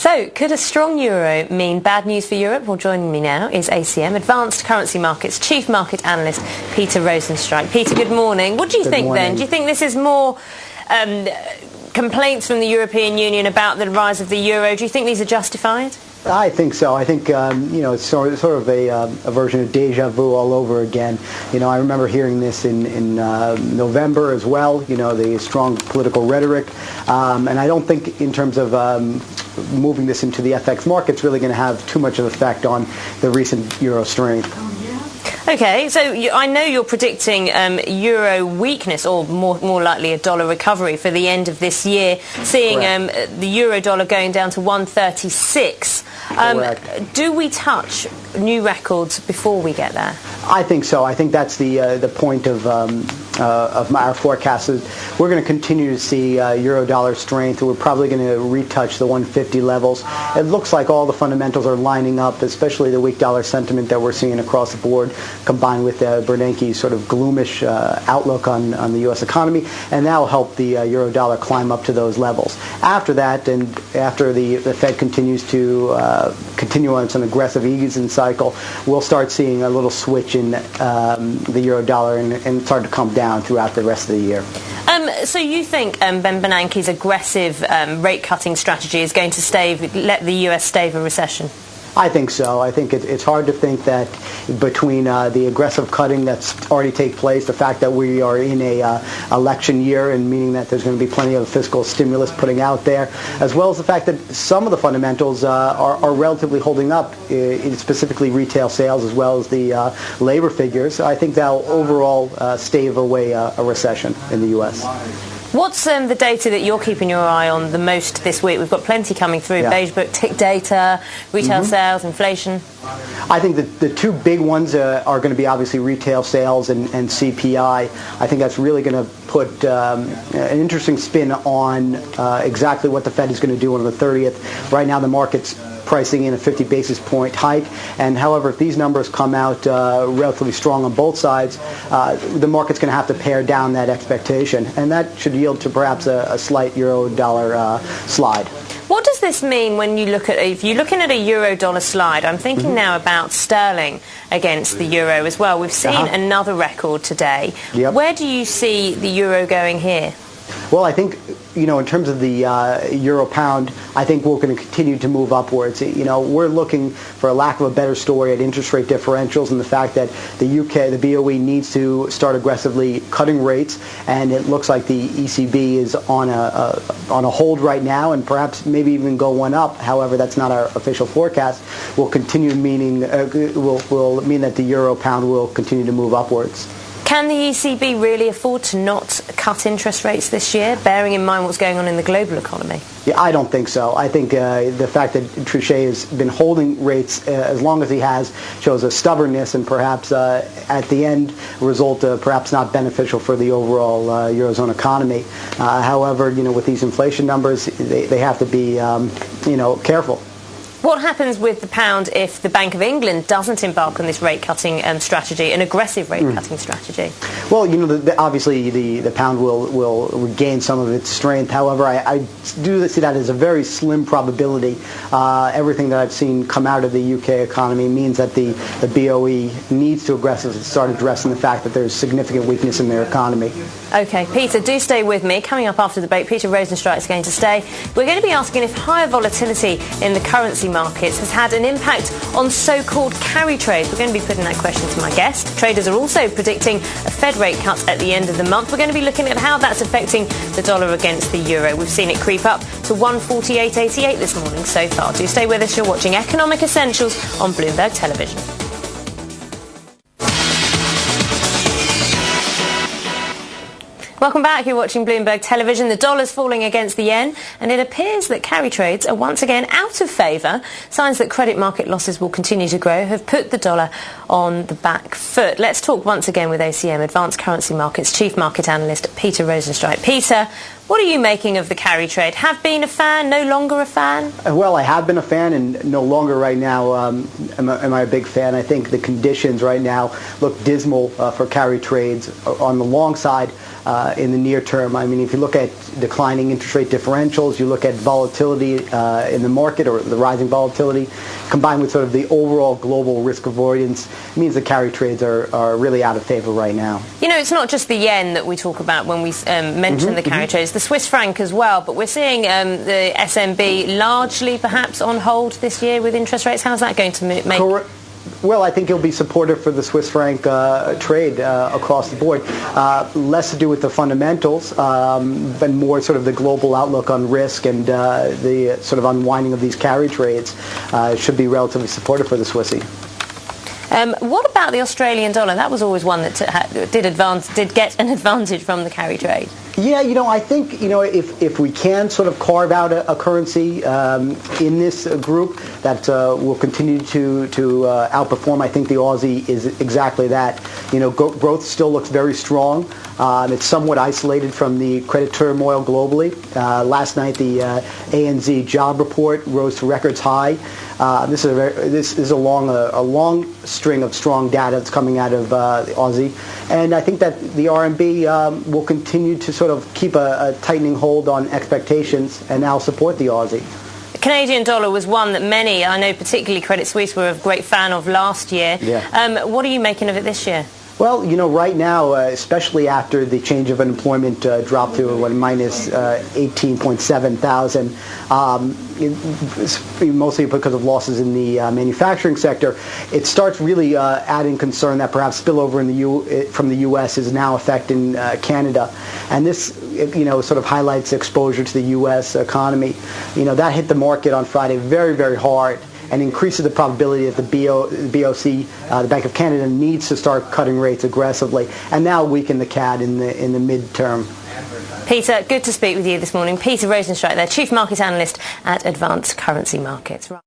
So, could a strong euro mean bad news for Europe? Well, joining me now is ACM, Advanced Currency Markets Chief Market Analyst, Peter Rosenstreich. Peter, good morning. What do you think then? Do you think this is more complaints from the European Union about the rise of the euro? Do you think these are justified? I think so. I think, it's sort of a version of deja vu all over again. I remember hearing this in November as well, the strong political rhetoric. And I don't think in terms of moving this into the FX market, it's really going to have too much of an effect on the recent euro strength. Okay, so I know you're predicting euro weakness, or more likely a dollar recovery for the end of this year, seeing the euro dollar going down to 136. Do we touch new records before we get there? I think so. I think that's the point of our forecast. We're going to continue to see euro dollar strength. We're probably going to retouch the 150 levels. It looks like all the fundamentals are lining up, especially the weak dollar sentiment that we're seeing across the board, combined with Bernanke's sort of gloomish outlook on the U.S. economy, and that will help the euro dollar climb up to those levels. After that, and after the Fed continues to continue on some aggressive easing cycle, we'll start seeing a little switch in the euro dollar and start to come down throughout the rest of the year. So you think Ben Bernanke's aggressive rate cutting strategy is going to let the US stave a recession? I think so. I think it's hard to think that between the aggressive cutting that's already taken place, the fact that we are in a election year, and meaning that there's going to be plenty of fiscal stimulus putting out there, as well as the fact that some of the fundamentals are relatively holding up, specifically retail sales as well as the labor figures. I think that'll overall stave away a recession in the U.S. What's the data that you're keeping your eye on the most this week? We've got plenty coming through, beige book, tick data, retail sales, inflation. I think that the two big ones are going to be obviously retail sales and CPI. I think that's really going to put an interesting spin on exactly what the Fed is going to do on the 30th. Right now the market's pricing in a 50 basis point hike, and however, if these numbers come out relatively strong on both sides, the market's going to have to pare down that expectation, and that should yield to perhaps a slight euro dollar slide. What does this mean when you look at, if you're looking at a euro dollar slide? I'm thinking now about sterling against the euro as well. We've seen another record today. Where do you see the euro going here? Well, I think, in terms of the euro pound, I think we're going to continue to move upwards. We're looking, for a lack of a better story, at interest rate differentials and the fact that the UK, the BOE, needs to start aggressively cutting rates, and it looks like the ECB is on a hold right now, and perhaps maybe even go one up. However, that's not our official forecast. Will continue meaning will mean that the euro pound will continue to move upwards. Can the ECB really afford to not cut interest rates this year, bearing in mind what's going on in the global economy? Yeah, I don't think so. I think the fact that Trichet has been holding rates as long as he has shows a stubbornness, and perhaps at the end result perhaps not beneficial for the overall Eurozone economy. However, with these inflation numbers, they have to be careful. What happens with the pound if the Bank of England doesn't embark on this rate-cutting strategy, an aggressive rate-cutting strategy? Well, obviously the pound will regain some of its strength. However, I do see that as a very slim probability. Everything that I've seen come out of the UK economy means that the BOE needs to aggressively start addressing the fact that there's significant weakness in their economy. Okay, Peter, do stay with me. Coming up after the break, Peter Rosenstreich is going to stay. We're going to be asking if higher volatility in the currency markets has had an impact on so-called carry trades. We're going to be putting that question to my guest. Traders are also predicting a Fed rate cut at the end of the month. We're going to be looking at how that's affecting the dollar against the euro. We've seen it creep up to 148.88 this morning so far. Do stay with us. You're watching Economic Essentials on Bloomberg Television. Welcome back. You're watching Bloomberg Television. The dollar's falling against the yen, and it appears that carry trades are once again out of favour. Signs that credit market losses will continue to grow have put the dollar on the back foot. Let's talk once again with ACM, Advanced Currency Markets Chief Market Analyst Peter Rosenstreich. Peter, What are you making of the carry trade? Have been a fan, no longer a fan? Well, I have been a fan and no longer right now am I a big fan. I think the conditions right now look dismal for carry trades on the long side in the near term. I mean, if you look at declining interest rate differentials, you look at volatility in the market or the rising volatility, combined with sort of the overall global risk avoidance, it means the carry trades are really out of favor right now. You know, it's not just the yen that we talk about when we mention the carry trades, the Swiss franc as well, but we're seeing the SMB largely perhaps on hold this year with interest rates. How's that going to make... Well, I think it'll be supportive for the Swiss franc trade across the board. Less to do with the fundamentals, but more sort of the global outlook on risk and the sort of unwinding of these carry trades should be relatively supportive for the Swissy. What about the Australian dollar? That was always one that did get an advantage from the carry trade. Yeah, I think, if we can sort of carve out a currency in this group that will continue to outperform, I think the Aussie is exactly that. Growth still looks very strong. It's somewhat isolated from the credit turmoil globally. Last night, the ANZ job report rose to records high. This is a long string of strong data that's coming out of the Aussie, and I think that the RMB will continue to sort of keep a tightening hold on expectations, and now support the Aussie. The Canadian dollar was one that many, I know particularly Credit Suisse, were a great fan of last year. Yeah. What are you making of it this year? Well, right now, especially after the change of unemployment dropped to minus 18.7 thousand, mostly because of losses in the manufacturing sector, it starts really adding concern that perhaps spillover from the U.S. is now affecting Canada. And this, sort of highlights exposure to the U.S. economy. That hit the market on Friday very, very hard, and increases the probability that the BOC, the Bank of Canada, needs to start cutting rates aggressively, and now weaken the CAD in the midterm. Peter, good to speak with you this morning. Peter Rosenstreich, there, Chief Market Analyst at Advanced Currency Markets.